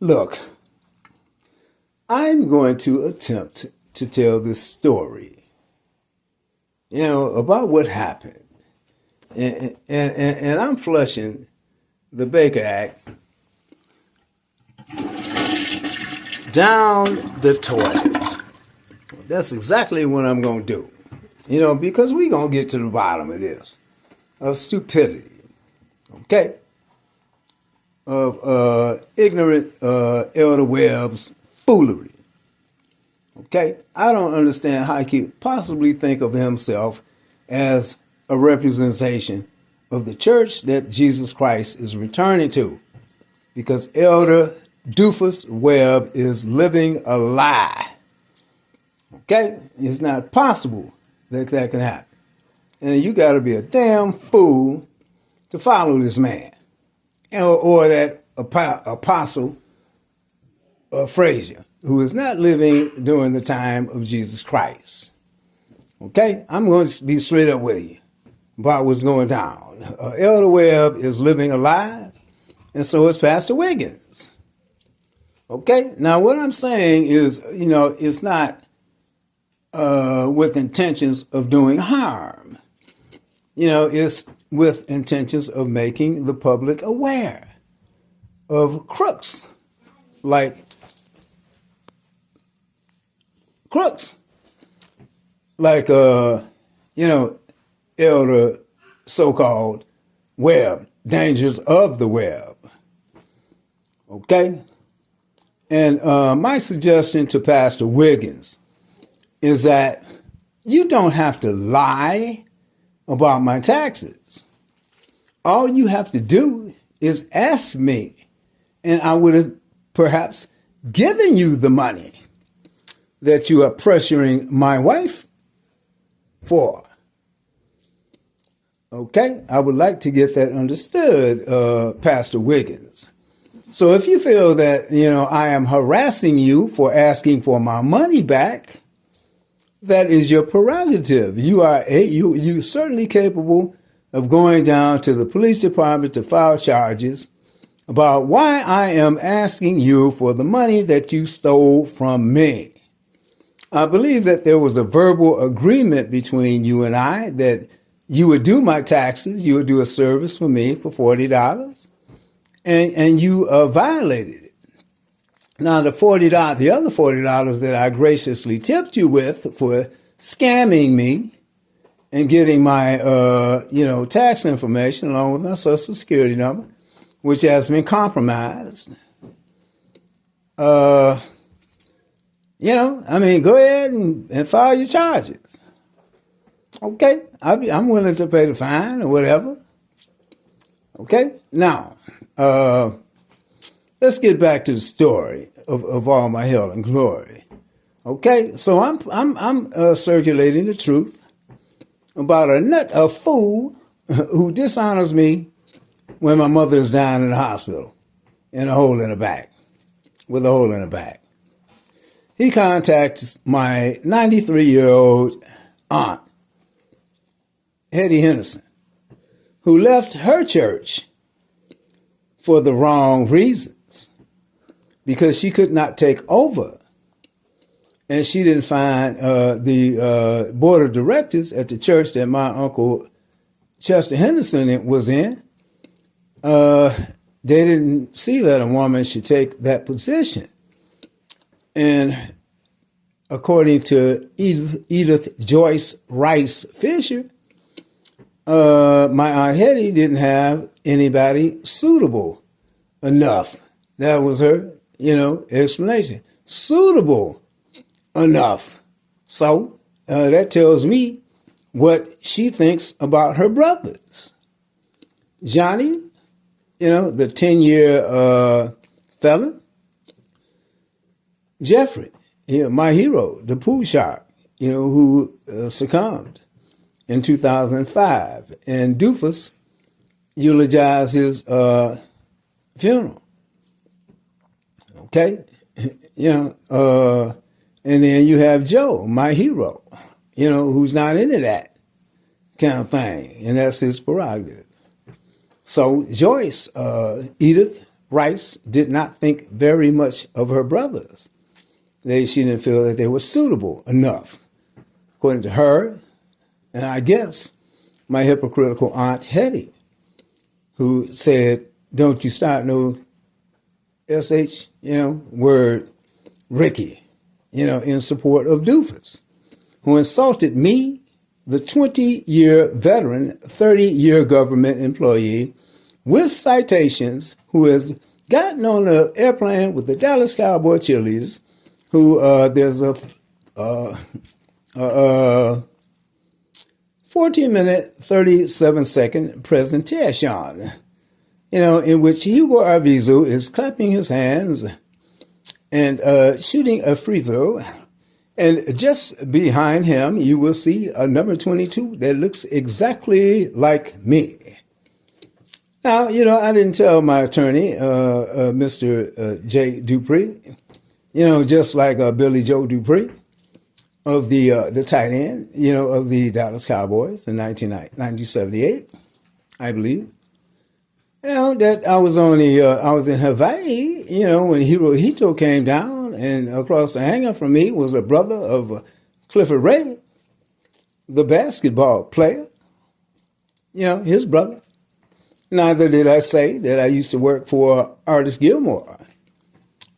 Look, I'm going to attempt to tell this story, about what happened. And I'm flushing the Baker Act down the toilet. That's exactly what I'm going to do, because we're going to get to the bottom of this, of stupidity, okay? Of ignorant Elder Webb's foolery. Okay? I don't understand how he could possibly think of himself as a representation of the church that Jesus Christ is returning to. Because Elder Doofus Webb is living a lie. Okay? It's not possible that that can happen. And you got to be a damn fool to follow this man. Or that apostle Frazier, who is not living during the time of Jesus Christ. Okay? I'm going to be straight up with you about what's going down. Elder Webb is living alive, and so is Pastor Wiggins. Okay? Now, what I'm saying is, it's not with intentions of doing harm. It's with intentions of making the public aware of crooks like Elder so-called Webb, dangers of the web. Okay? And my suggestion to Pastor Wiggins is that you don't have to lie about my taxes. All you have to do is ask me, and I would have perhaps given you the money that you are pressuring my wife for. Okay? I would like to get that understood, Pastor Wiggins. So if you feel that, I am harassing you for asking for my money back, that is your prerogative. You're certainly capable of going down to the police department to file charges about why I am asking you for the money that you stole from me. I believe that there was a verbal agreement between you and I that you would do my taxes, you would do a service for me for $40, and you violated it. Now, the other $40 that I graciously tipped you with for scamming me and getting my, tax information along with my Social Security number, which has been compromised. Go ahead and file your charges. Okay, I'm willing to pay the fine or whatever. Okay, now, let's get back to the story of all my hell and glory. Okay, so I'm circulating the truth about a fool who dishonors me when my mother is down in the hospital with a hole in the back. He contacts my 93-year-old aunt, Hetty Henderson, who left her church for the wrong reasons, because she could not take over. And she didn't find the board of directors at the church that my uncle Chester Henderson was in. They didn't see that a woman should take that position. And according to Edith Joyce Rice Fisher, my Aunt Hetty didn't have anybody suitable enough. That was her, explanation. Suitable enough. So that tells me what she thinks about her brothers. Johnny, the 10-year felon. Jeffrey, my hero, the pool shark, who succumbed in 2005. And Doofus eulogized his funeral. Okay? And then you have Joe, my hero, who's not into that kind of thing. And that's his prerogative. So Joyce, Edith Rice did not think very much of her brothers. She didn't feel that they were suitable enough. According to her, and I guess my hypocritical Aunt Hetty, who said, don't you start no SH, word Ricky, in support of Doofus, who insulted me, the 20-year veteran, 30-year government employee with citations, who has gotten on an airplane with the Dallas Cowboy cheerleaders, who there's a 14-minute, 37-second presentation, in which Hugo Arvizu is clapping his hands and shooting a free throw. And just behind him, you will see a number 22 that looks exactly like me. Now, I didn't tell my attorney, Mr. Jay Dupree, just like Billy Joe Dupree of the tight end, of the Dallas Cowboys in 1978, I believe. That I was I was in Hawaii, when Hirohito came down, and across the hangar from me was a brother of Clifford Ray, the basketball player, his brother. Neither did I say that I used to work for Artis Gilmore,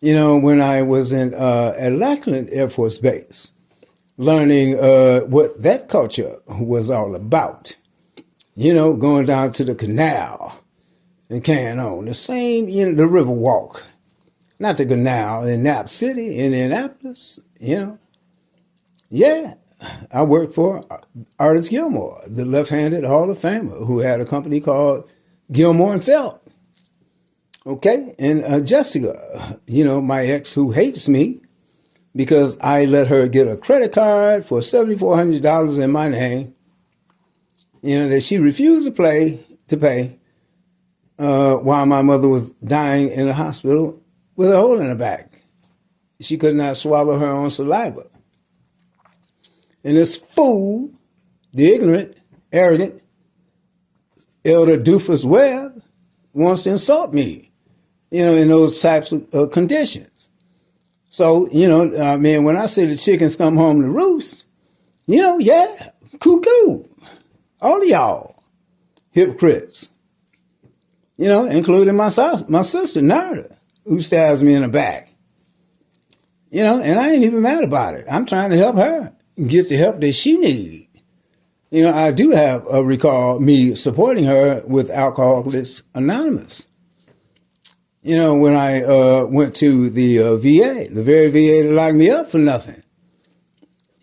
when I was at Lackland Air Force Base, learning what that culture was all about, going down to the canal and carrying on. The same, the River Walk, not the canal in Nap City, Indianapolis, Yeah, I worked for Artis Gilmore, the left-handed Hall of Famer who had a company called Gilmore and Felt. Okay, and Jessica, my ex who hates me because I let her get a credit card for $7,400 in my name, that she refused to pay while my mother was dying in the hospital with a hole in her back. She could not swallow her own saliva. And this fool, the ignorant, arrogant, Elder Doofus Webb, wants to insult me, in those types of conditions. So, when I say the chickens come home to roost, yeah, cuckoo, all of y'all, hypocrites, including my sister, Narda, who stabs me in the back. And I ain't even mad about it. I'm trying to help her get the help that she needs. I do have recall me supporting her with Alcoholics Anonymous. When I went to the VA, the very VA that locked me up for nothing.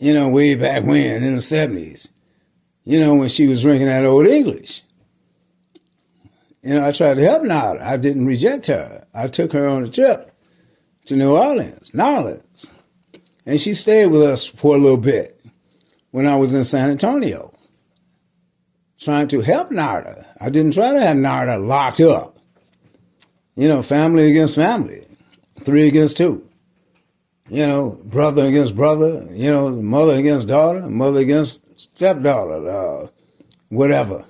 Way back when, in the 70s. When she was drinking that old English. I tried to help Nada. I didn't reject her. I took her on a trip to New Orleans. And she stayed with us for a little bit when I was in San Antonio, trying to help Narda. I didn't try to have Narda locked up. Family against family, 3 against 2. Brother against brother, mother against daughter, mother against stepdaughter, whatever.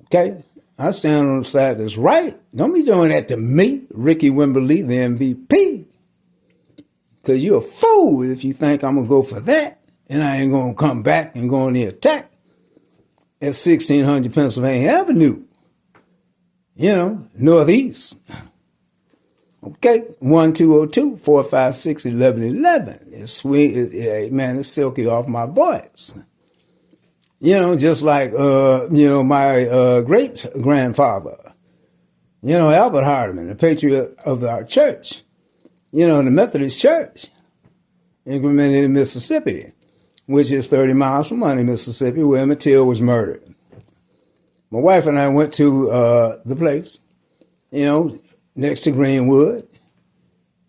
Okay? I stand on the side that's right. Don't be doing that to me, Ricky Wimberly, the MVP. Because you're a fool if you think I'm going to go for that and I ain't going to come back and go on the attack at 1600 Pennsylvania Avenue, Northeast. Okay, 1202-456-1111. It's sweet, man, it's silky off my voice. Just like, my great-grandfather, Albert Hardeman, the patriot of our church, the Methodist Church in Greenville, Mississippi, which is 30 miles from Money, Mississippi, where Emmett Till was murdered. My wife and I went to the place, next to Greenwood,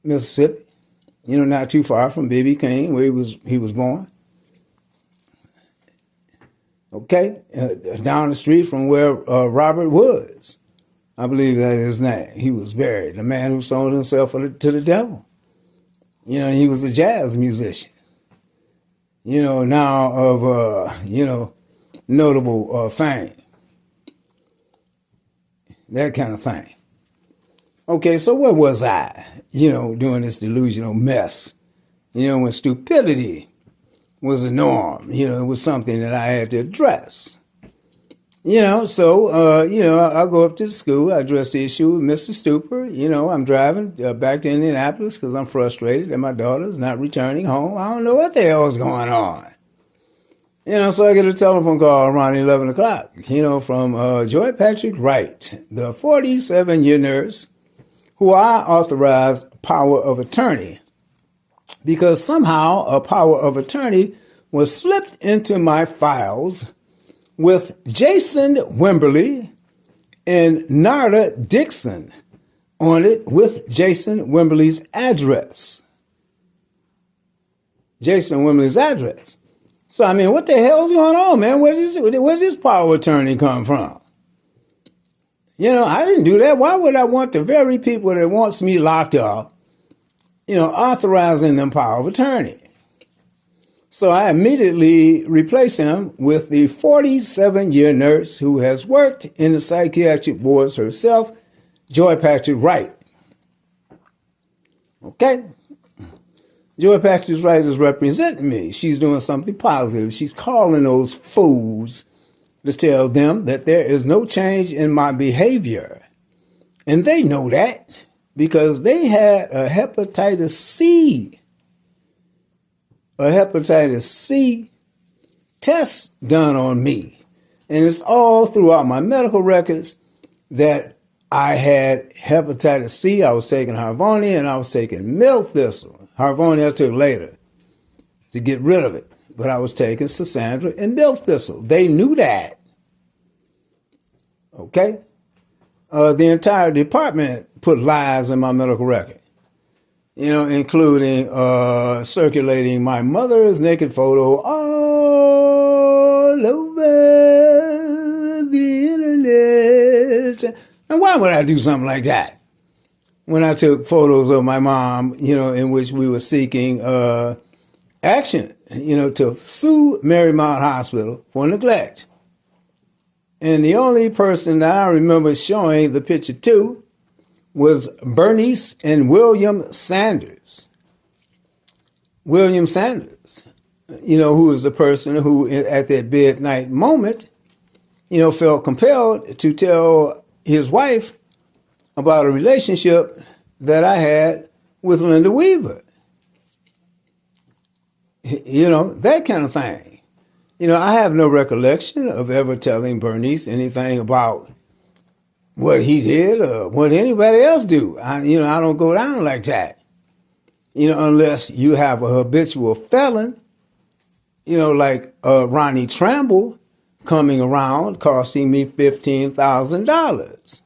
Mississippi, not too far from B.B. King, where he was born. Okay, down the street from where Robert Woods, I believe that is his name, he was buried. The man who sold himself to the devil. He was a jazz musician. Now of notable fame. That kind of thing. Okay, so where was I, doing this delusional mess? When stupidity was the norm, it was something that I had to address. I go up to the school, I address the issue with Mr. Stupor. I'm driving back to Indianapolis because I'm frustrated that my daughter's not returning home. I don't know what the hell is going on. So I get a telephone call around 11 o'clock, from Joy Patrick Wright, the 47-year nurse who I authorized power of attorney because somehow a power of attorney was slipped into my files with Jason Wimberly and Narda Dixon on it with Jason Wimberly's address. Jason Wimberly's address. So, what the hell's going on, man? Where did this power of attorney come from? I didn't do that. Why would I want the very people that wants me locked up, authorizing them power of attorney? So I immediately replaced him with the 47-year nurse who has worked in the psychiatric wards herself, Joy Patrick Wright. Okay? Joy Patrick Wright is representing me. She's doing something positive. She's calling those fools to tell them that there is no change in my behavior. And they know that because they had a hepatitis C test done on me. And it's all throughout my medical records that I had hepatitis C. I was taking Harvoni and I was taking milk thistle. Harvoni I took later to get rid of it. But I was taking Sasandra and milk thistle. They knew that. Okay? The entire department put lies in my medical record. Including circulating my mother's naked photo all over the internet. And why would I do something like that? When I took photos of my mom, in which we were seeking action, to sue Marymount Hospital for neglect. And the only person that I remember showing the picture to was Bernice and William Sanders. William Sanders, who is the person who at that midnight moment, felt compelled to tell his wife about a relationship that I had with Linda Weaver. That kind of thing. I have no recollection of ever telling Bernice anything about what he did or what anybody else do. I don't go down like that. Unless you have a habitual felon, like Ronnie Tramble coming around costing me $15,000,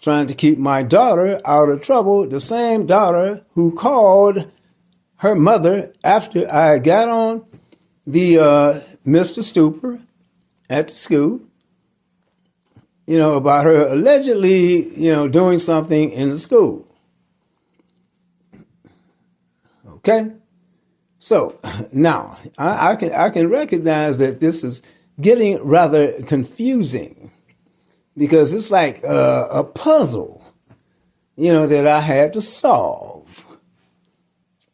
trying to keep my daughter out of trouble, the same daughter who called her mother after I got on the Mr. Stupor at the school, about her allegedly, doing something in the school. Okay? So now I can recognize that this is getting rather confusing because it's like a puzzle, that I had to solve,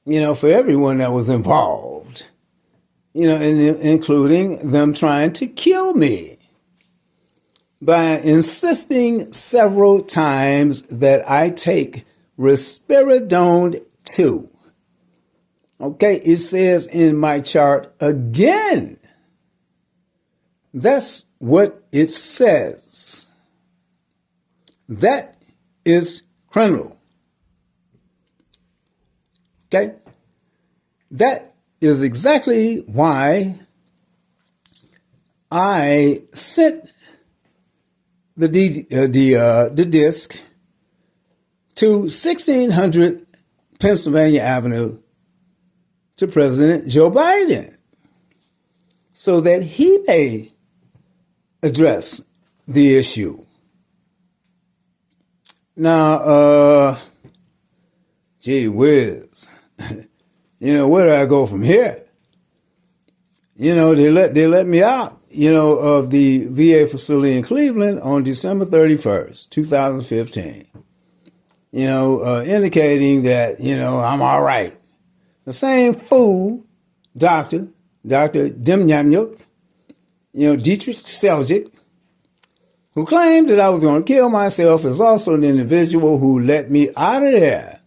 for everyone that was involved, including them trying to kill me by insisting several times that I take risperidone 2. Okay, it says in my chart again. That's what it says. That is criminal. Okay? That is exactly why I sent the disc to 1600 Pennsylvania Avenue to President Joe Biden so that he may address the issue. Now, gee whiz, where do I go from here? They let me out, of the VA facility in Cleveland on December 31st, 2015. indicating that, I'm all right. The same fool, Dr. Demjanjuk, Dietrich Seljuk, who claimed that I was going to kill myself, is also the individual who let me out of there.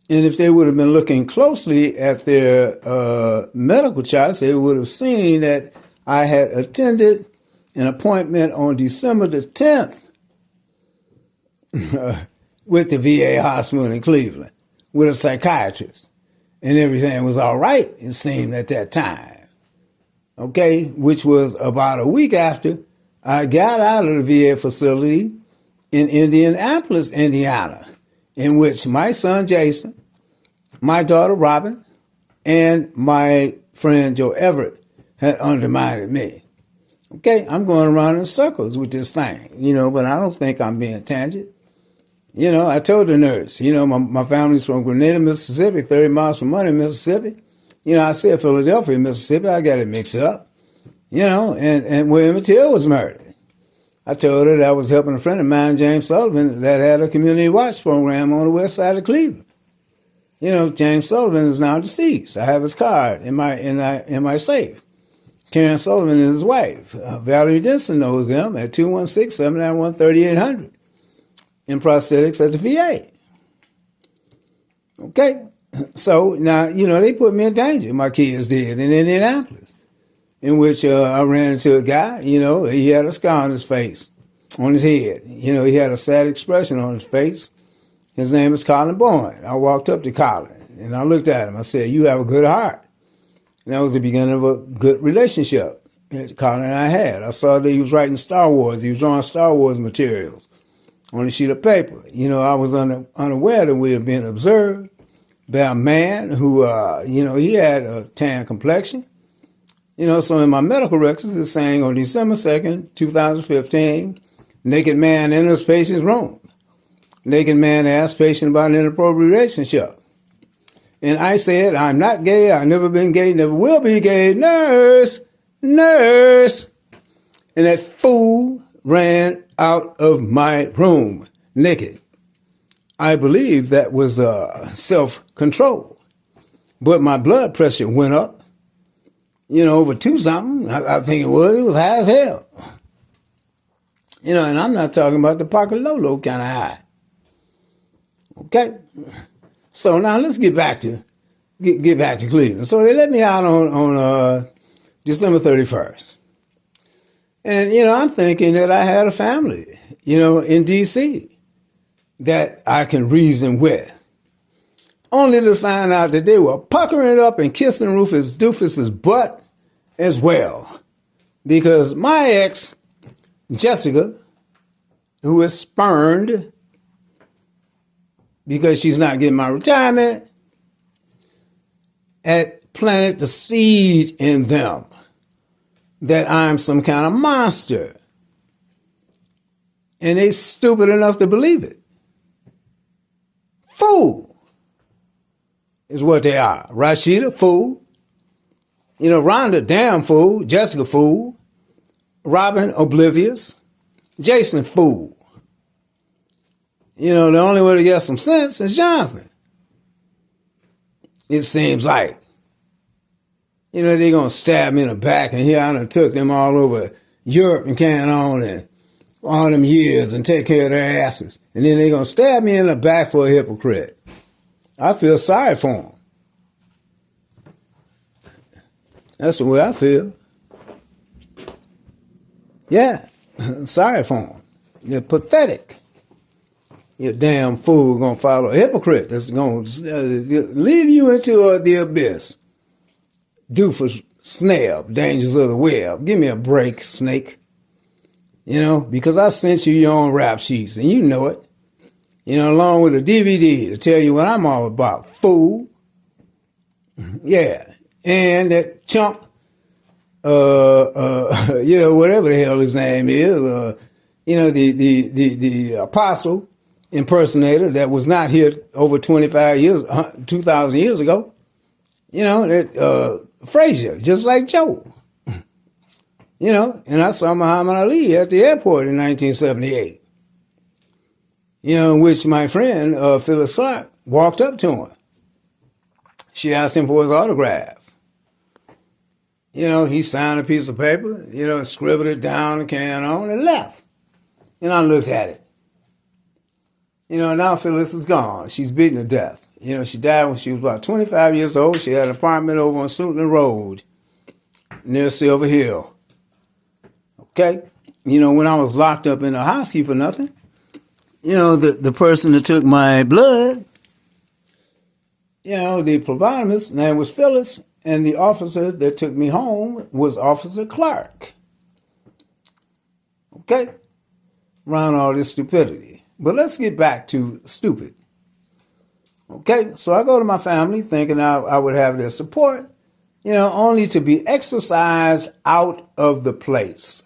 And if they would have been looking closely at their medical charts, they would have seen that I had attended an appointment on December the 10th with the VA hospital in Cleveland with a psychiatrist. And everything was all right, it seemed, at that time. Okay, which was about a week after I got out of the VA facility in Indianapolis, Indiana, in which my son Jason, my daughter Robin, and my friend Joe Everett had undermined me. Okay, I'm going around in circles with this thing, but I don't think I'm being tangent. I told the nurse, my family's from Grenada, Mississippi, 30 miles from Money, Mississippi. I said Philadelphia, Mississippi. I got it mixed up, and where Emmett Till was murdered. I told her that I was helping a friend of mine, James Sullivan, that had a community watch program on the west side of Cleveland. James Sullivan is now deceased. I have his card in my safe. Karen Sullivan is his wife. Valerie Denson knows him at 216-791-3800 in prosthetics at the VA. Okay. So now, they put me in danger, my kids did, in Indianapolis, in which I ran into a guy, he had a scar on his face, on his head. He had a sad expression on his face. His name is Colin Boyne. I walked up to Colin and I looked at him. I said, "You have a good heart." And that was the beginning of a good relationship that Colin and I had. I saw that he was writing Star Wars. He was drawing Star Wars materials on a sheet of paper. I was unaware that we were being observed by a man who, he had a tan complexion. So in my medical records, it's saying on December 2nd, 2015, naked man enters patient's room. Naked man asked patient about an inappropriate relationship. And I said, "I'm not gay. I've never been gay. Never will be gay. Nurse. And that fool ran out of my room naked. I believe that was self-control. But my blood pressure went up, over 2-something. I think it was high as hell. And I'm not talking about the Parker Lolo kind of high. Okay, so now let's get back to Cleveland. So they let me out on December 31st, and I'm thinking that I had a family, in D.C. that I can reason with, only to find out that they were puckering up and kissing Rufus Doofus's butt as well, because my ex Jessica, who is spurned because she's not getting my retirement, had planted the seed in them that I'm some kind of monster. And they stupid enough to believe it. Fool is what they are. Rashida, fool. Rhonda, damn fool. Jessica, fool. Robin, oblivious. Jason, fool. The only way to get some sense is Jonathan. It seems like. They're going to stab me in the back, and here I done took them all over Europe and carrying on and all them years and take care of their asses. And then they're going to stab me in the back for a hypocrite. I feel sorry for them. That's the way I feel. Yeah, sorry for them. They're pathetic. You damn fool gonna follow a hypocrite that's gonna leave you into the abyss. Doofus, snare, dangers of the web. Give me a break, snake. Because I sent you your own rap sheets, and you know it. Along with a DVD to tell you what I'm all about, fool. Yeah, and that chump, whatever the hell his name is, the apostle impersonator that was not here over 25 years, 2,000 years ago. That Frazier, just like Joe. And I saw Muhammad Ali at the airport in 1978. in which my friend, Phyllis Clark, walked up to him. She asked him for his autograph. He signed a piece of paper, and scribbled it down and carried on and left. I looked at it. Now Phyllis is gone. She's beaten to death. She died when she was about 25 years old. She had an apartment over on Suitland Road near Silver Hill. Okay? When I was locked up in a hospital for nothing, the person that took my blood, the phlebotomist name was Phyllis, and the officer that took me home was Officer Clark. Okay? Around all this stupidity. But let's get back to stupid. Okay, so I go to my family thinking I would have their support, only to be exorcised out of the place.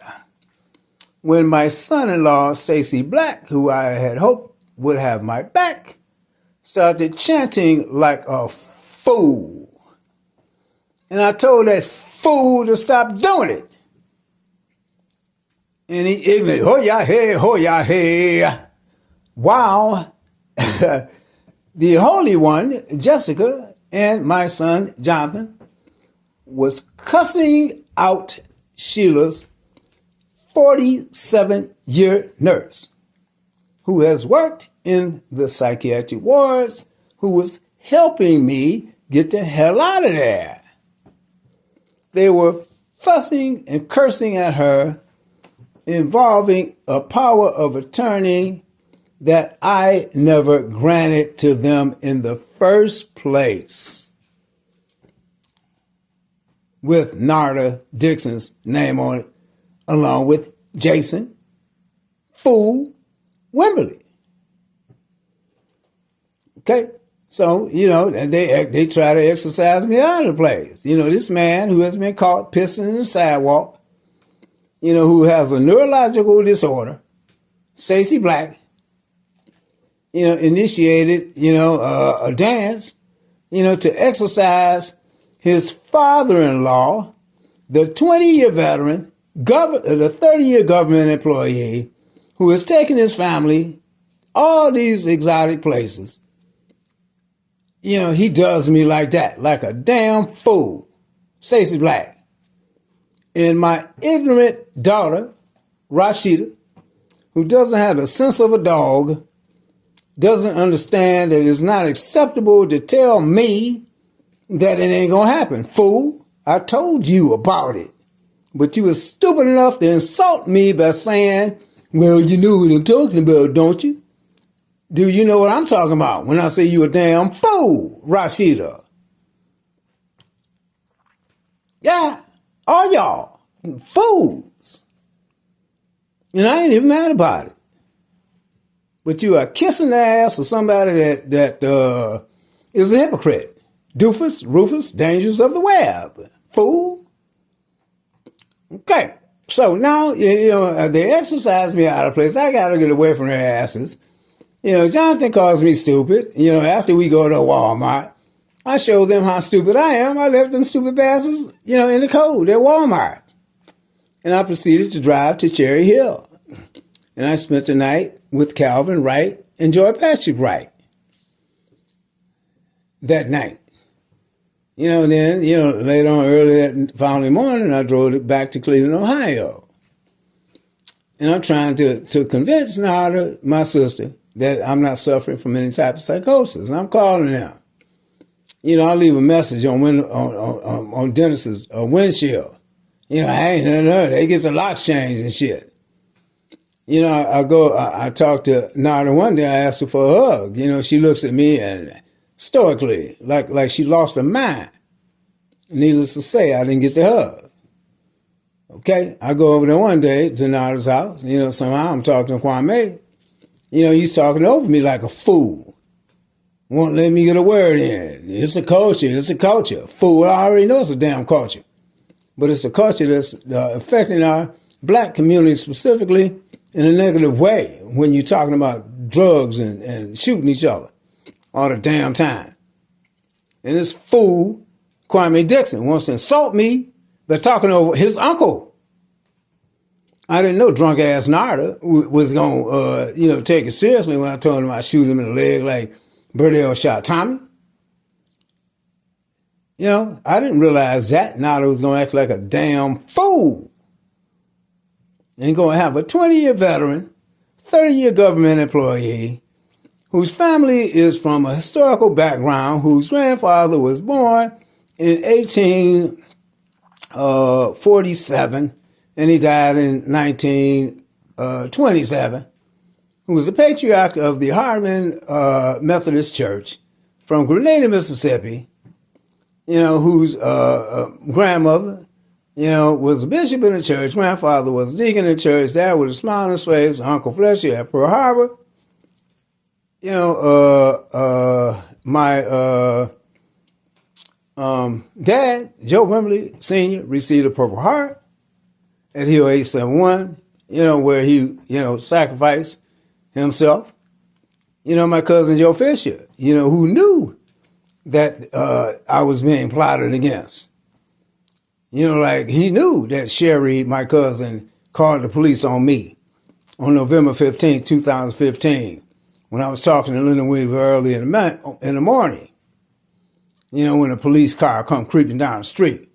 When my son-in-law, Stacey Black, who I had hoped would have my back, started chanting like a fool. And I told that fool to stop doing it. And he ignorant, ho ya hey. Wow. The Holy One, Jessica, and my son, Jonathan, was cussing out Sheila's 47-year nurse, who has worked in the psychiatric wards, who was helping me get the hell out of there. They were fussing and cursing at her, involving a power of attorney that I never granted to them in the first place, with Narda Dixon's name on it, along with Jason Fool Wimberly. Okay, so, and they try to exercise me out of the place. This man who has been caught pissing in the sidewalk, who has a neurological disorder, Stacey Black, initiated, a dance, to exercise his father-in-law, the 20-year veteran, the 30-year government employee, who has taken his family all these exotic places. He does me like that, like a damn fool. Stacey Black. And my ignorant daughter, Rashida, who doesn't have the sense of a dog, doesn't understand that it's not acceptable to tell me that it ain't gonna happen. Fool, I told you about it. But you were stupid enough to insult me by saying, well, you know what I'm talking about, don't you? Do you know what I'm talking about when I say you a damn fool, Rashida? Yeah, all y'all fools. And I ain't even mad about it. But you are kissing the ass of somebody that is a hypocrite. Doofus, Rufus, dangers of the web. Fool. Okay. So now, they exercise me out of place. I got to get away from their asses. Jonathan calls me stupid. After we go to Walmart, I show them how stupid I am. I left them stupid bastards, in the cold at Walmart. And I proceeded to drive to Cherry Hill. And I spent the night with Calvin Wright and Joy Patrick Wright that night. Then, later on, early that following morning, I drove it back to Cleveland, Ohio. And I'm trying to convince Nada, my sister, that I'm not suffering from any type of psychosis. And I'm calling them. I leave a message on Dennis's windshield. I ain't nothing there. They get the lock changed and shit. I talked to Nada one day. I asked her for a hug. She looks at me and stoically, like she lost her mind. Needless to say, I didn't get the hug. Okay, I go over there one day to Nada's house. Somehow I'm talking to Kwame. He's talking over me like a fool. Won't let me get a word in. It's a culture. It's a culture. Fool, I already know it's a damn culture. But it's a culture that's affecting our black community specifically in a negative way when you're talking about drugs and shooting each other all the damn time. And this fool, Kwame Dixon, wants to insult me by talking over his uncle. I didn't know drunk ass Narda was gonna, take it seriously when I told him I shoot him in the leg like Burdell shot Tommy. I didn't realize that Narda was gonna act like a damn fool and gonna have a 20-year veteran, 30-year government employee whose family is from a historical background, whose grandfather was born in 1847 and he died in 1927, who was the patriarch of the Harmon Methodist Church from Grenada, Mississippi, whose grandmother, was a bishop in the church, grandfather was a deacon in the church, dad with a smile on his face, Uncle Fletcher at Pearl Harbor. My dad, Joe Wembley Sr., received a Purple Heart at Hill 871, where he, sacrificed himself. My cousin Joe Fisher, who knew that I was being plotted against. Like he knew that Sherry, my cousin, called the police on me on November 15th, 2015, when I was talking to Linda Weaver early in the morning. When a police car come creeping down the street.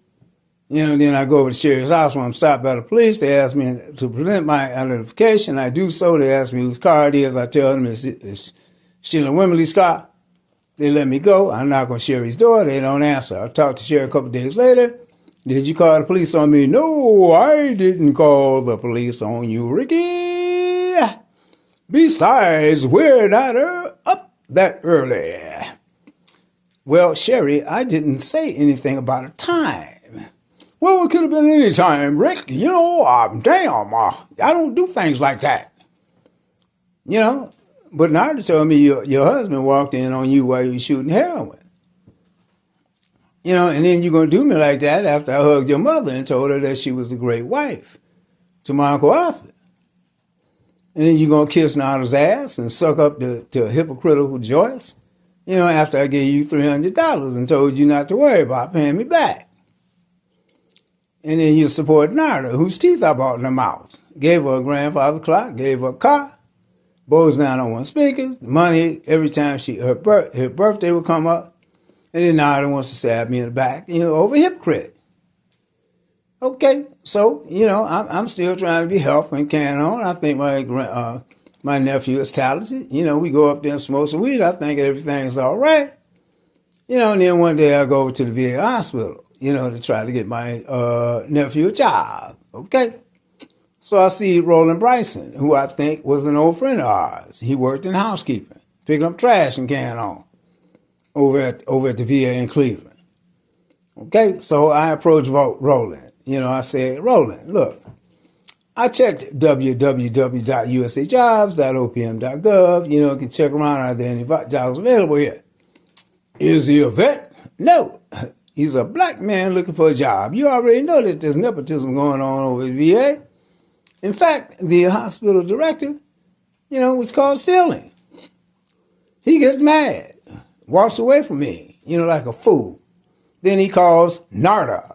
Then I go over to Sherry's house when I'm stopped by the police. They ask me to present my identification. I do so. They ask me whose car it is. I tell them it's Sheila Wembley's car. They let me go. I knock on Sherry's door. They don't answer. I talked to Sherry a couple of days later. Did you call the police on me? No, I didn't call the police on you, Ricky. Besides, we're not up that early. Well, Sherry, I didn't say anything about a time. Well, it could have been any time, Rick. I don't do things like that. But Narda told me your husband walked in on you while you were shooting heroin. And then you're going to do me like that after I hugged your mother and told her that she was a great wife to my Uncle Arthur. And then you're going to kiss Narda's ass and suck up to hypocritical Joyce, after I gave you $300 and told you not to worry about paying me back. And then you support Narda, whose teeth I bought in her mouth. Gave her a grandfather clock, gave her a car, Bose 901 speakers, money every time her birthday would come up. And then Narda wants to stab me in the back, over hypocrite. Okay, so, I'm still trying to be helpful and carrying on. I think my nephew is talented. We go up there and smoke some weed. I think everything's all right. And then one day I go over to the VA hospital, to try to get my nephew a job. Okay. So I see Roland Bryson, who I think was an old friend of ours. He worked in housekeeping, picking up trash and carrying on over at the VA in Cleveland. Okay. So I approached Roland. I said, Roland, look, I checked www.usajobs.opm.gov. You can check around. Are there any jobs available here? Is he a vet? No. He's a black man looking for a job. You already know that there's nepotism going on over at VA. In fact, the hospital director, was caught stealing. He gets mad, walks away from me, like a fool. Then he calls Narda.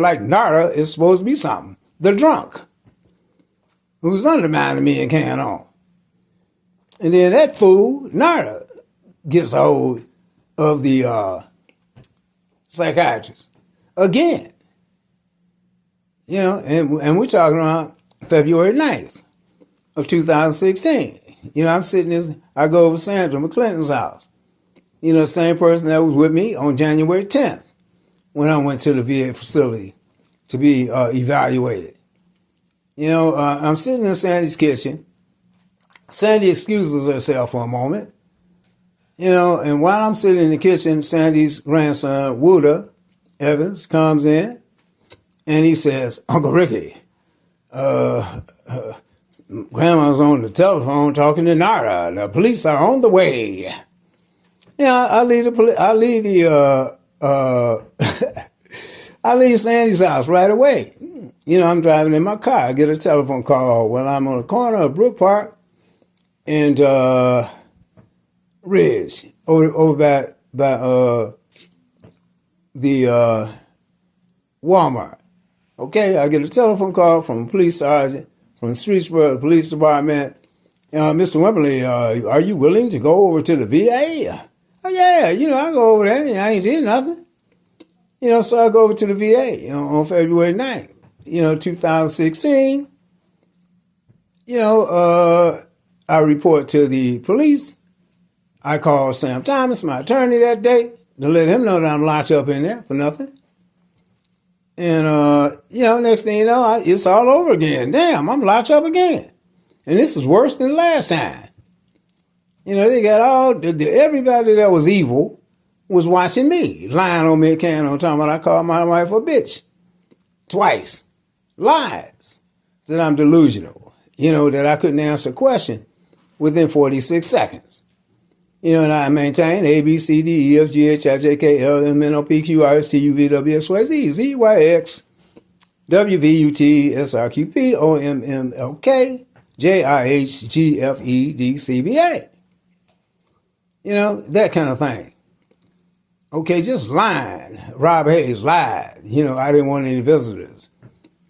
Like Narda is supposed to be something. The drunk, who's undermining me and carrying on. And then that fool, Narda, gets a hold of the psychiatrist again. And we're talking about February 9th of 2016. I'm sitting there, I go over to Sandra McClinton's house. The same person that was with me on January 10th when I went to the VA facility to be evaluated. I'm sitting in Sandy's kitchen. Sandy excuses herself for a moment. And while I'm sitting in the kitchen, Sandy's grandson, Wooda Evans, comes in and he says, Uncle Ricky, Grandma's on the telephone talking to Narda. The police are on the way. I leave I leave Sandy's house right away. I'm driving in my car. I get a telephone call when I'm on the corner of Brook Park and Ridge, over by the Walmart. Okay, I get a telephone call from a police sergeant from the Streetsboro Police Department, Mr. Wimberly, are you willing to go over to the VA? Oh, yeah, I go over there. I ain't did nothing. So I go over to the VA on February 9th, 2016. I report to the police. I call Sam Thomas, my attorney, that day to let him know that I'm locked up in there for nothing. And, next thing you know, it's all over again. Damn, I'm locked up again. And this is worse than last time. They got everybody that was evil was watching me, lying on me, talking about I called my wife a bitch. Twice. Lies. That I'm delusional. That I couldn't answer a question within 46 seconds. And I maintain A, B, C, D, E, F, G, H, I, J, K, L, M, N, O, P, Q, R, S, T, U, V, W, X, Y, Z, Z, Y, X, W, V, U, T, S, R, Q, P, O, M, M, L, K, J, I, H, G, F, E, D, C, B, A. That kind of thing. Okay, just lying. Rob Hayes lied. I didn't want any visitors.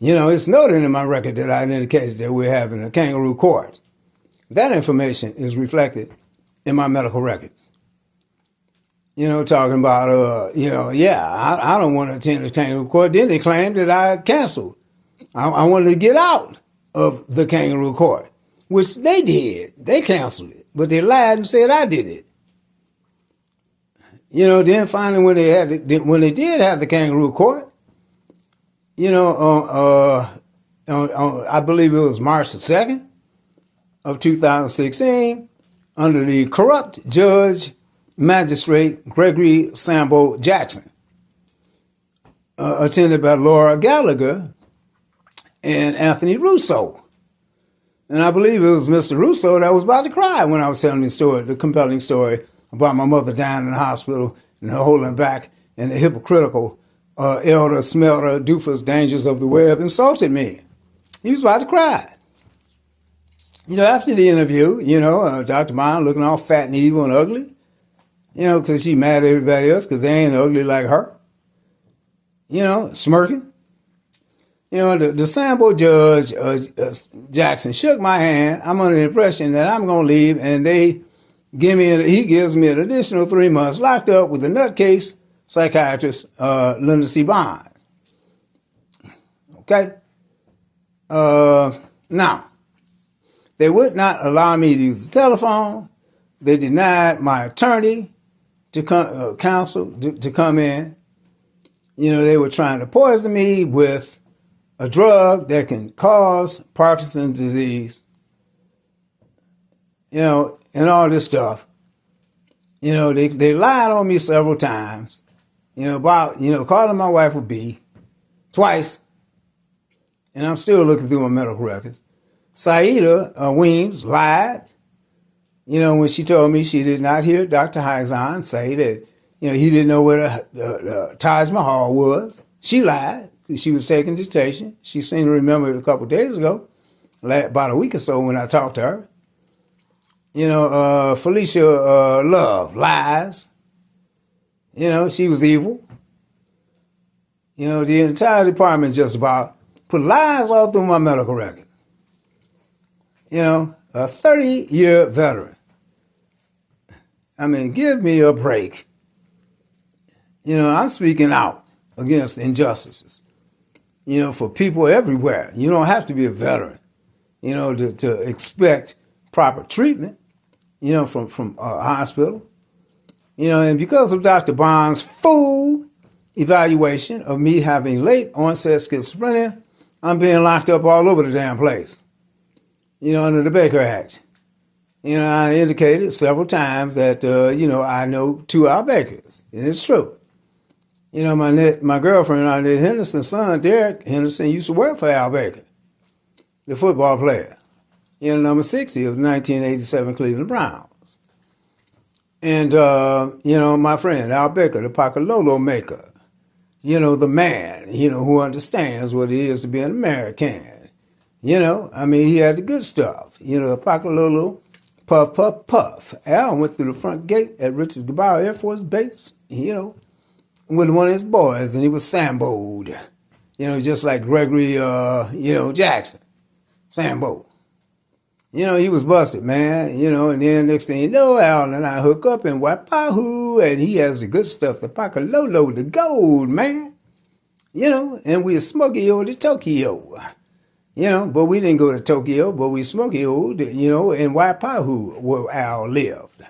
It's noted in my record that I indicated that we're having a kangaroo court. That information is reflected in my medical records. Talking about, I don't want to attend the kangaroo court. Then they claimed that I canceled. I wanted to get out of the kangaroo court, which they did. They canceled it, but they lied and said I did it. Then finally when they did have the kangaroo court, I believe it was March the 2nd of 2016, under the corrupt judge, magistrate Gregory Sambo Jackson, attended by Laura Gallagher and Anthony Russo. And I believe it was Mr. Russo that was about to cry when I was telling the compelling story about my mother dying in the hospital and her holding back, and the hypocritical elder Smelter Doofus Dangers of the Web insulted me. He was about to cry. After the interview, Dr. Bond looking all fat and evil and ugly, because she mad at everybody else because they ain't ugly like her. Smirking. The Sambo judge, Jackson, shook my hand. I'm under the impression that I'm going to leave, and he gives me an additional 3 months locked up with the nutcase psychiatrist, Linda C. Bond. Okay? Now, they would not allow me to use the telephone. They denied my attorney to counsel to come in. They were trying to poison me with a drug that can cause Parkinson's disease, and all this stuff. They lied on me several times, about, calling my wife a B twice. And I'm still looking through my medical records. Saida Weems lied, when she told me she did not hear Dr. Hyzon say that, he didn't know where the Taj Mahal was. She lied because she was taking dictation. She seemed to remember it a couple of days ago, about a week or so when I talked to her. Felicia Love lies. She was evil. The entire department just about put lies all through my medical record. A 30-year veteran. I mean, give me a break. I'm speaking out against injustices, for people everywhere. You don't have to be a veteran, to expect proper treatment, from a hospital. And because of Dr. Bond's full evaluation of me having late onset schizophrenia, I'm being locked up all over the damn place, under the Baker Act. I indicated several times that, I know 2 Al Bakers, and it's true. My girlfriend, Annette Henderson's son, Derek Henderson, used to work for Al Baker, the football player, number 60 of the 1987 Cleveland Browns. And, my friend, Al Baker, the Pakalolo maker, the man, who understands what it is to be an American. He had the good stuff. The Pakalolo, puff, puff, puff. Al went through the front gate at Richards Gebaur Air Force Base, with one of his boys, and he was samboed, just like Gregory, Jackson. Sambo. He was busted, man. And then next thing you know, Al and I hook up in Waipahu, and he has the good stuff, the Pakalolo, the gold, man. And we smokey-o to Tokyo. But we didn't go to Tokyo, but we smokey-o, in Waipahu, where Al lived.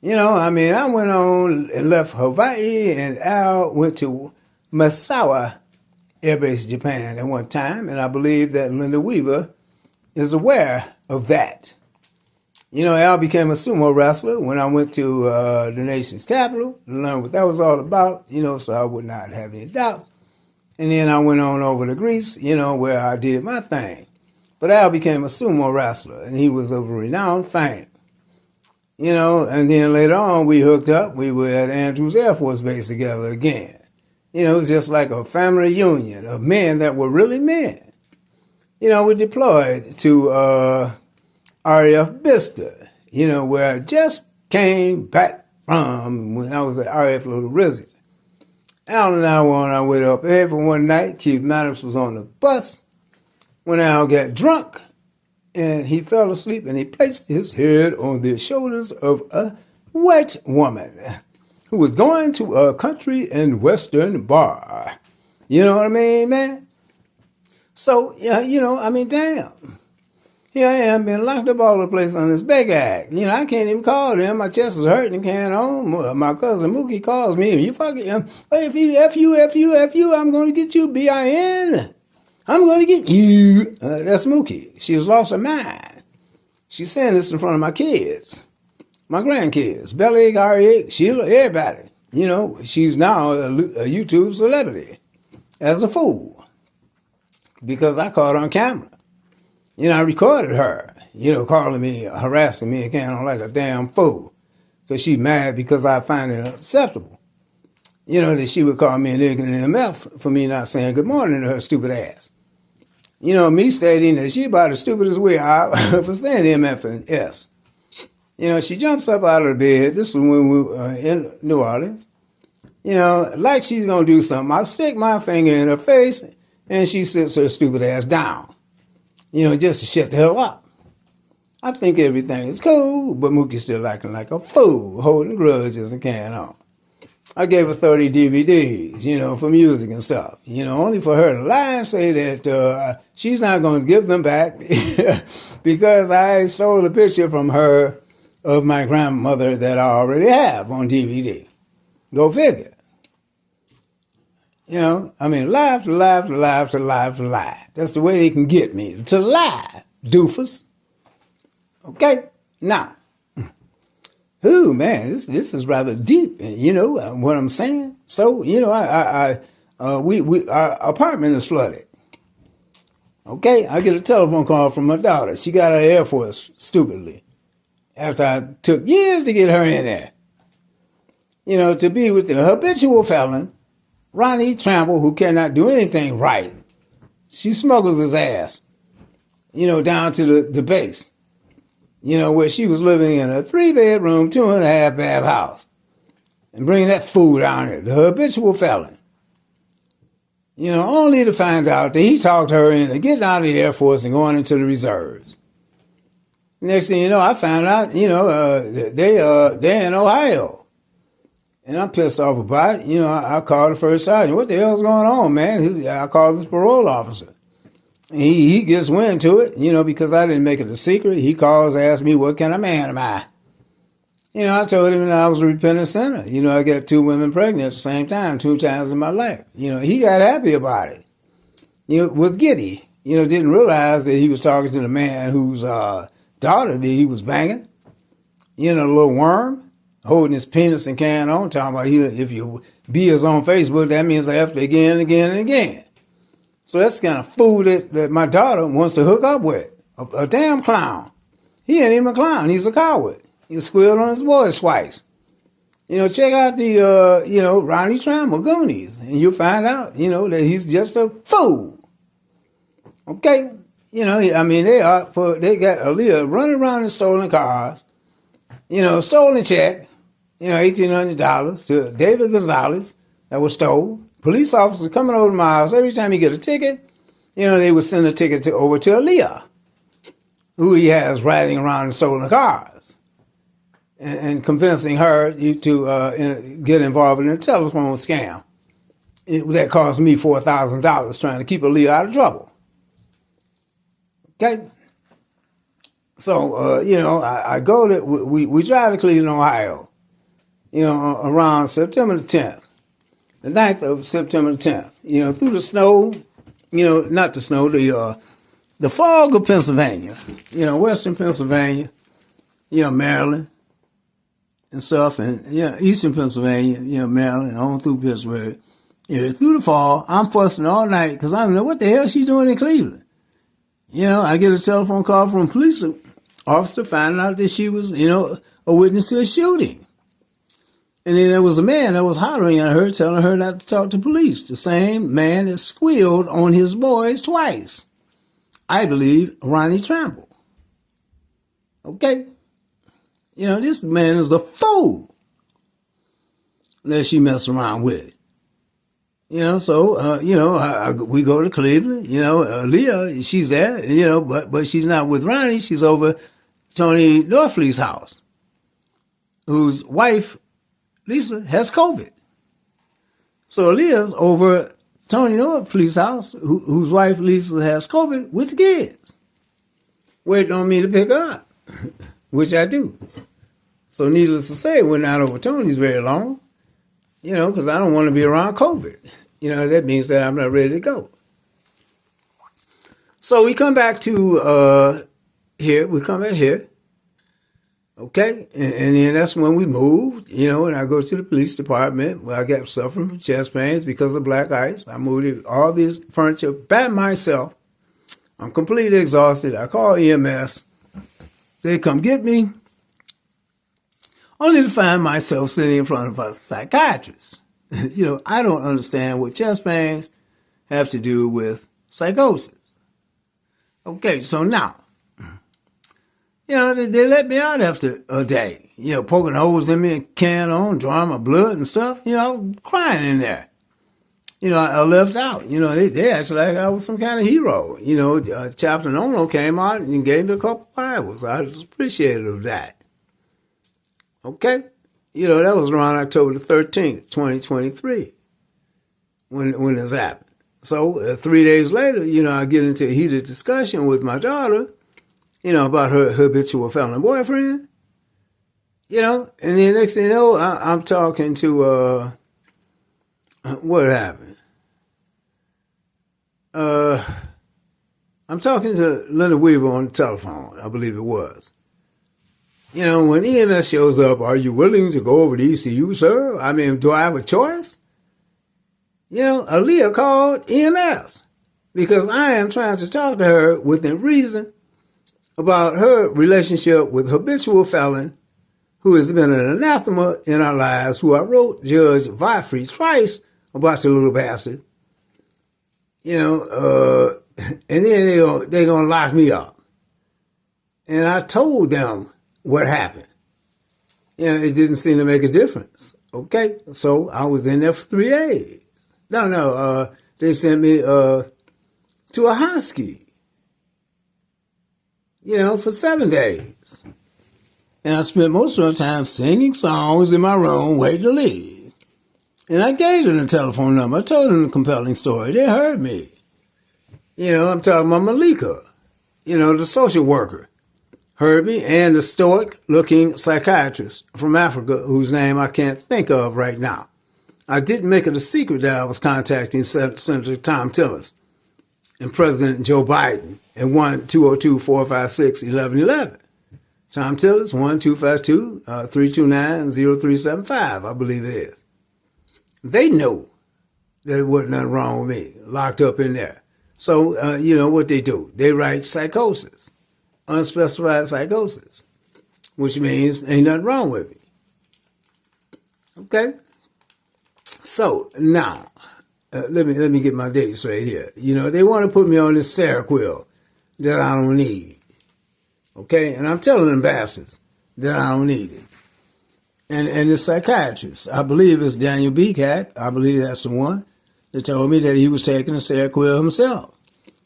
I went on and left Hawaii, and Al went to Misawa Air Base, Japan at one time, and I believe that Linda Weaver is aware of that. Al became a sumo wrestler when I went to the nation's capital to learn what that was all about, so I would not have any doubts. And then I went on over to Greece, where I did my thing. But Al became a sumo wrestler, and he was of renowned fame. And then later on we hooked up. We were at Andrews Air Force Base together again. It was just like a family reunion of men that were really men. We deployed to RAF Bicester, where I just came back from when I was at RAF Little Rizzies. Al and I were on our way up here for one night. Keith Maddox was on the bus when Al got drunk, and he fell asleep, and he placed his head on the shoulders of a white woman who was going to a country and western bar. You know what I mean, man? So, damn. Here I am, been locked up all the place on this big act. I can't even call them. My chest is hurting, can't home. My cousin Mookie calls me. You fucking, F you, I'm going to get you, B-I-N. I'm going to get you. That's Mookie. She has lost her mind. She's saying this in front of my kids, my grandkids, Belly, Ari, Sheila, everybody. She's now a YouTube celebrity as a fool because I caught her on camera. I recorded her, calling me, harassing me again like a damn fool because she's mad because I find it unacceptable. That she would call me an ignorant MF for me not saying good morning to her stupid ass. Me stating that she about as stupid as we are for saying MF and S. She jumps up out of the bed. This is when we were in New Orleans. Like she's going to do something. I stick my finger in her face and she sits her stupid ass down. Just to shut the hell up. I think everything is cool, but Mookie's still acting like a fool, holding grudges and carrying on. I gave her 30 DVDs, for music and stuff, only for her to lie and say that she's not going to give them back because I stole a picture from her of my grandmother that I already have on DVD. Go figure. Lie to lie to lie to lie to lie. That's the way they can get me, to lie, doofus. Okay? Now, ooh, man, this is rather deep, what I'm saying? So, our apartment is flooded. Okay? I get a telephone call from my daughter. She got out of the Air Force, stupidly, after I took years to get her in there. To be with the habitual felon, Ronnie Trample, who cannot do anything right. She smuggles his ass, down to the base, where she was living in a 3-bedroom, 2.5-bath house, and bringing that fool down here, the habitual felon. Only to find out that he talked her into getting out of the Air Force and going into the reserves. Next thing you know, I found out, they're in Ohio. And I'm pissed off about it. I called the first sergeant. What the hell's going on, man? I called this parole officer. He gets wind to it, because I didn't make it a secret. He calls, asks me, what kind of man am I? I told him that I was a repentant sinner. I got 2 women pregnant at the same time, 2 times in my life. He got happy about it. Was giddy. Didn't realize that he was talking to the man whose daughter that he was banging. The little worm. Holding his penis and carrying on, talking about if you be us on Facebook, that means after again and again and again. So that's the kind of fool that my daughter wants to hook up with. A damn clown. He ain't even a clown. He's a coward. He squealed on his voice twice. Check out the, Ronnie Trample Goonies, and you'll find out, that he's just a fool. Okay? They got Aaliyah running around in stolen cars, stolen check, $1,800 to David Gonzalez that was stolen. Police officers coming over to my house every time he get a ticket. they would send a ticket over to Aaliyah, who he has riding around in stolen cars, and convincing her to get involved in a telephone scam. That cost me $4,000 trying to keep Aaliyah out of trouble. Okay? So, I go to, we drive to Cleveland, Ohio, around September the 10th, the 9th of September the 10th, through the snow, not the snow, the fog of Pennsylvania, western Pennsylvania, Maryland and stuff, and, eastern Pennsylvania, Maryland, on through Pittsburgh. Through the fall, I'm fussing all night because I don't know what the hell she's doing in Cleveland. I get a telephone call from a police officer finding out that she was, a witness to a shooting. And then there was a man that was hollering at her, telling her not to talk to police. The same man that squealed on his boys twice. I believe Ronnie Tramble. Okay? This man is a fool that she messed around with. So, we go to Cleveland, Aaliyah, she's there, but she's not with Ronnie. She's over Tony Norfleet's house, whose wife, Lisa, has COVID. So Aaliyah's over Tony Norfleet's house, whose wife, Lisa, has COVID with the kids, waiting on me to pick her up, which I do. So needless to say, we're not over Tony's very long, because I don't want to be around COVID. That means that I'm not ready to go. So we come back to here. We come back here. Okay? And then that's when we moved, and I go to the police department where I got suffering from chest pains because of black ice. I moved all this furniture by myself. I'm completely exhausted. I call EMS. They come get me, only to find myself sitting in front of a psychiatrist. I don't understand what chest pains have to do with psychosis. Okay, so now, they let me out after a day, poking holes in me and carrying on, drawing my blood and stuff, crying in there. I left out, they acted like I was some kind of hero. Chaplain Ono came out and gave me a couple Bibles. I was appreciative of that. Okay? That was around October the 13th, 2023, when this happened. So 3 days later, I get into a heated discussion with my daughter, about her habitual felon boyfriend, and then next thing you know, I'm talking to, what happened? I'm talking to Linda Weaver on the telephone, I believe it was. When EMS shows up, are you willing to go over to ECU, sir? I mean, do I have a choice? Aaliyah called EMS because I am trying to talk to her within reason about her relationship with habitual felon who has been an anathema in our lives, who I wrote Judge Godfrey twice about the little bastard. And then they're going to lock me up. And I told them what happened. It didn't seem to make a difference. Okay, so I was in there for 3 days. They sent me to a husky, for 7 days. And I spent most of the time singing songs in my room, waiting to leave. And I gave them the telephone number. I told them the compelling story. They heard me. I'm talking about Malika, the social worker. Heard me, and the stoic-looking psychiatrist from Africa, whose name I can't think of right now. I didn't make it a secret that I was contacting Senator Thom Tillis and President Joe Biden at 1-202-456-1111. Thom Tillis, 1-252-329-0375, I believe it is. They know that there wasn't nothing wrong with me, locked up in there. So, what they do? They write psychosis. Unspecified psychosis, which means ain't nothing wrong with me. Okay? So, now, let me get my dates straight here. They want to put me on this Seroquel that I don't need. Okay? And I'm telling them bastards that I don't need it. And the psychiatrist, I believe it's Daniel B. Cat, I believe that's the one, that told me that he was taking the Seroquel himself.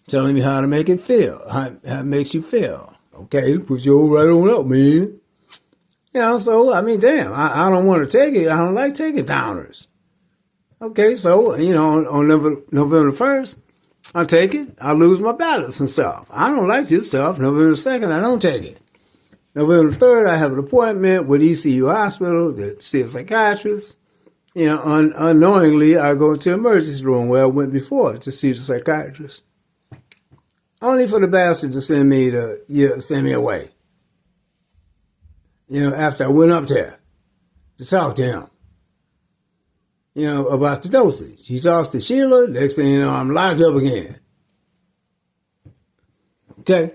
telling me how to make it feel, how it makes you feel. Okay, put your right on up, man. So, I mean, damn, I don't want to take it. I don't like taking downers. Okay, so, on November 1st, I take it. I lose my balance and stuff. I don't like this stuff. November 2nd, I don't take it. November 3rd, I have an appointment with ECU Hospital to see a psychiatrist. Unknowingly, I go to the emergency room where I went before to see the psychiatrist. Only for the bastard to send me away. After I went up there to talk to him, about the dosage. He talks to Sheila. Next thing you know, I'm locked up again. Okay.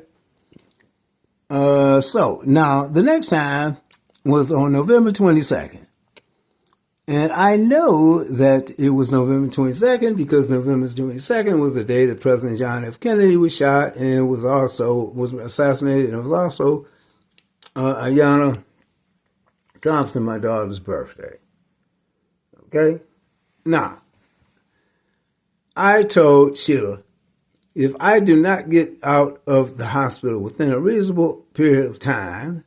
So now the next time was on November 22nd. And I know that it was November 22nd because November 22nd was the day that President John F. Kennedy was shot and was assassinated. And it was also Ayanna Thompson, my daughter's birthday. Okay? Now, I told Sheila, if I do not get out of the hospital within a reasonable period of time,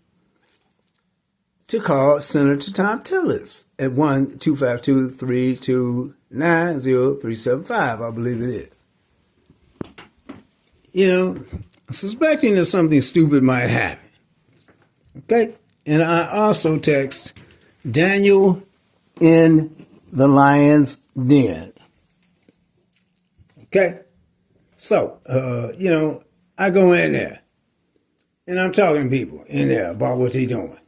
to call Senator Tom Tillis at 1-252-329-0375, I believe it is. Suspecting that something stupid might happen. Okay? And I also text Daniel in the Lion's Den. Okay? So, I go in there and I'm talking to people in there about what they're doing.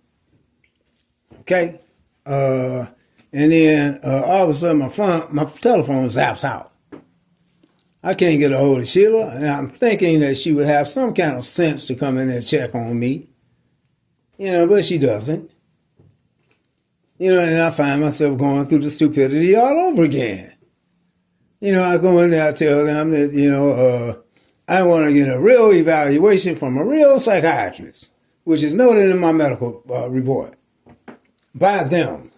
Okay? And then all of a sudden my telephone zaps out. I can't get a hold of Sheila, and I'm thinking that she would have some kind of sense to come in and check on me. But she doesn't. And I find myself going through the stupidity all over again. I go in there, I tell them that, I want to get a real evaluation from a real psychiatrist, which is noted in my medical report. By them.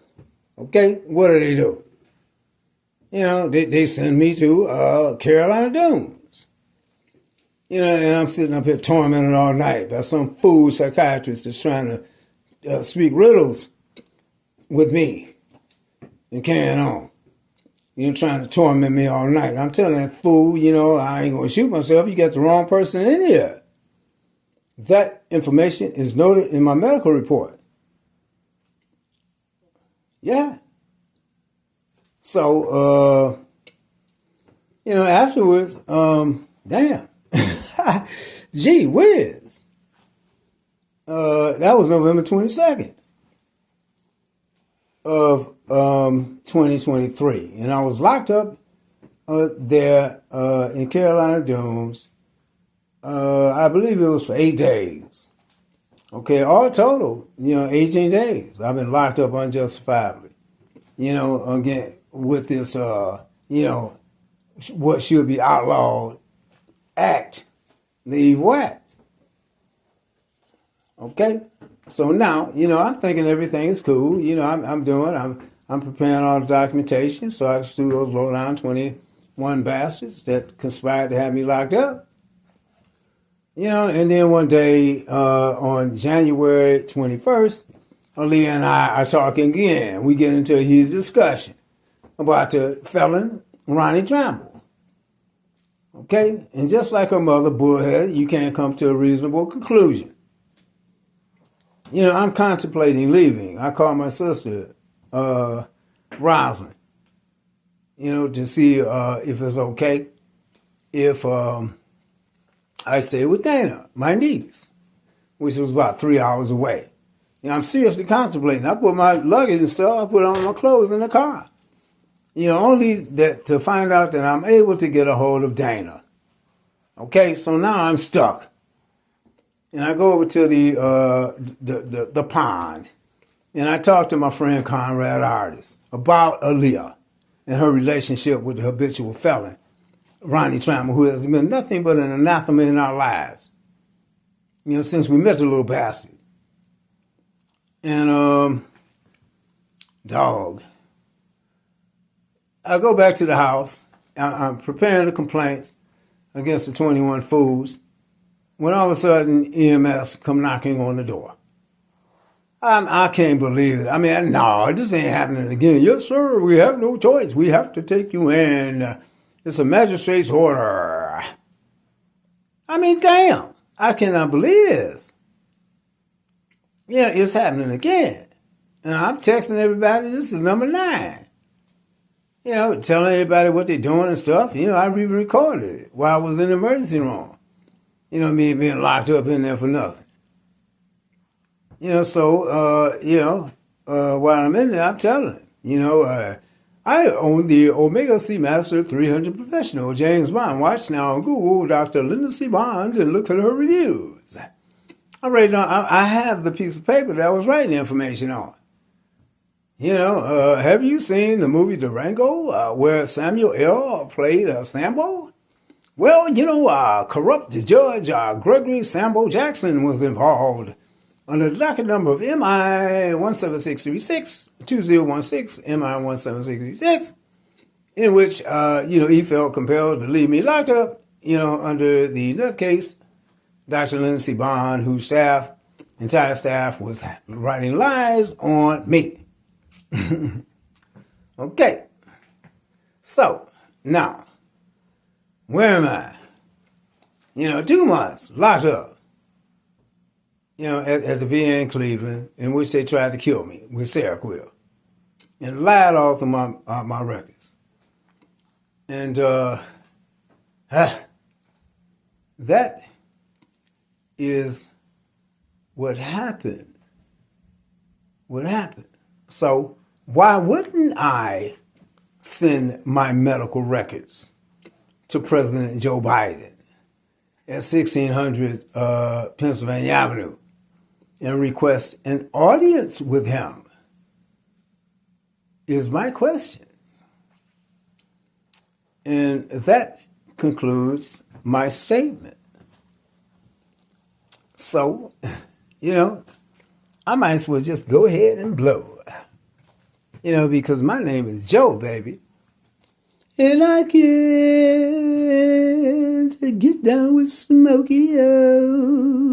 Okay? What do? They send me to Carolina Dunes. And I'm sitting up here tormented all night by some fool psychiatrist that's trying to speak riddles with me and carrying on. Trying to torment me all night. I'm telling that fool, I ain't going to shoot myself. You got the wrong person in here. That information is noted in my medical report. Yeah. So, afterwards, damn. Gee whiz. That was November 22nd of 2023. And I was locked up there in Carolina Dunes. I believe it was for 8 days. Okay, all total, 18 days. I've been locked up unjustifiably. Again, with this, what should be outlawed act, the evil act. Okay? So now, I'm thinking everything is cool. I'm preparing all the documentation so I can sue those low-down 21 bastards that conspired to have me locked up. And then one day on January 21st, Aaliyah and I are talking again. We get into a heated discussion about the felon, Ronnie Tramble. Okay? And just like her mother, Bullhead, you can't come to a reasonable conclusion. I'm contemplating leaving. I call my sister, Rosalind, to see if it's okay if I stay with Dana, my niece, which was about 3 hours away. I'm seriously contemplating. I put my luggage and stuff, I put on my clothes in the car. Only that to find out that I'm able to get a hold of Dana. Okay, so now I'm stuck. And I go over to the pond, and I talk to my friend Conrad Artis about Aaliyah and her relationship with the habitual felon, Ronnie Tramble, who has been nothing but an anathema in our lives, since we met the little bastard. And, I go back to the house. I'm preparing the complaints. against the 21 Fools, when all of a sudden EMS come knocking on the door. I can't believe it. I mean, no, this ain't happening again. Yes, sir, we have no choice. We have to take you in. It's a magistrate's order. I mean, damn, I cannot believe this. Yeah, it's happening again. And I'm texting everybody, this is number 9. You know, telling everybody what they're doing and stuff. You know, I even recorded it while I was in the emergency room. You know, me being locked up in there for nothing. You know, so, while I'm in there, I'm telling him, I own the Omega Seamaster 300 Professional James Bond watch. Now on Google, Dr. Linda C. Bond, and look at her reviews. I have the piece of paper that I was writing the information on. Have you seen the movie Durango, where Samuel L. played Sambo? Well, corrupt Judge Gregory Sambo Jackson was involved under the docket number of MI 17636, 2016, MI 17636, in which, he felt compelled to leave me locked up, under the nutcase, Dr. Linda C. Bond, whose entire staff was writing lies on me. Okay. So, now, where am I? 2 months locked up. At the VA in Cleveland, in which they tried to kill me with Seroquel and lied all through my records. And that is what happened. What happened? So why wouldn't I send my medical records to President Joe Biden at 1600 Pennsylvania Avenue and request an audience with him? Is my question. And that concludes my statement. So, I might as well just go ahead and blow. Because my name is Joe, baby. And I can't get down with Smokey O.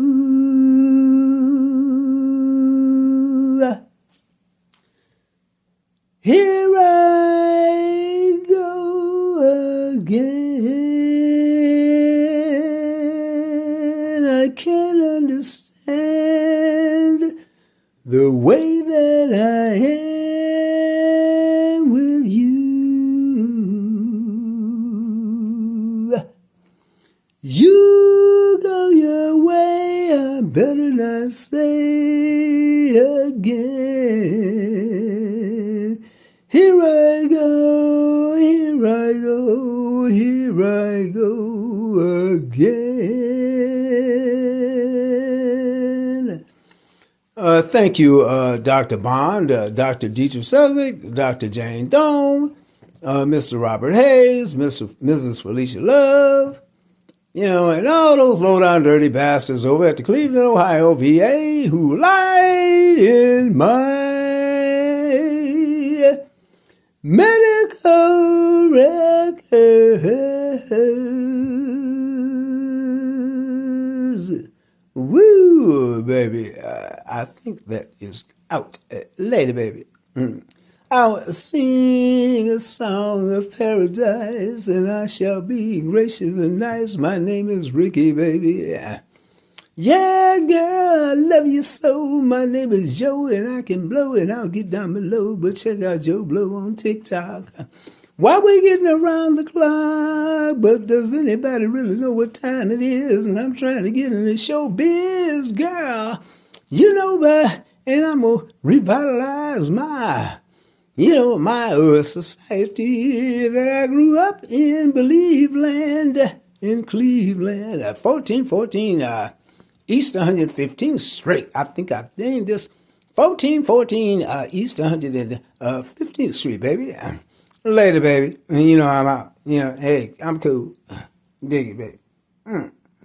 Here I go again. I can't understand the way that I am with you. You go your way, I better not say again. Here I go, here I go, here I go again. Thank you, Dr. Bond, Dr. Dietrich Selznick, Dr. Jane Doan, Mr. Robert Hayes, Mrs. Felicia Love, and all those low-down dirty bastards over at the Cleveland, Ohio VA who lied in my medical records. Woo, baby. I think that is out. Later, baby. I'll sing a song of paradise, and I shall be gracious and nice. My name is Ricky, baby. Yeah, girl, I love you so. My name is Joe, and I can blow, and I'll get down below. But check out Joe Blow on TikTok. Why we getting around the clock? But does anybody really know what time it is? And I'm trying to get in the show biz, girl. And I'm going to revitalize my society that I grew up in, in Cleveland, 1414 East 115th Street. I think I named this 1414 East 115th Street, baby. Later, baby. I'm out. Hey, I'm cool. Dig it, baby.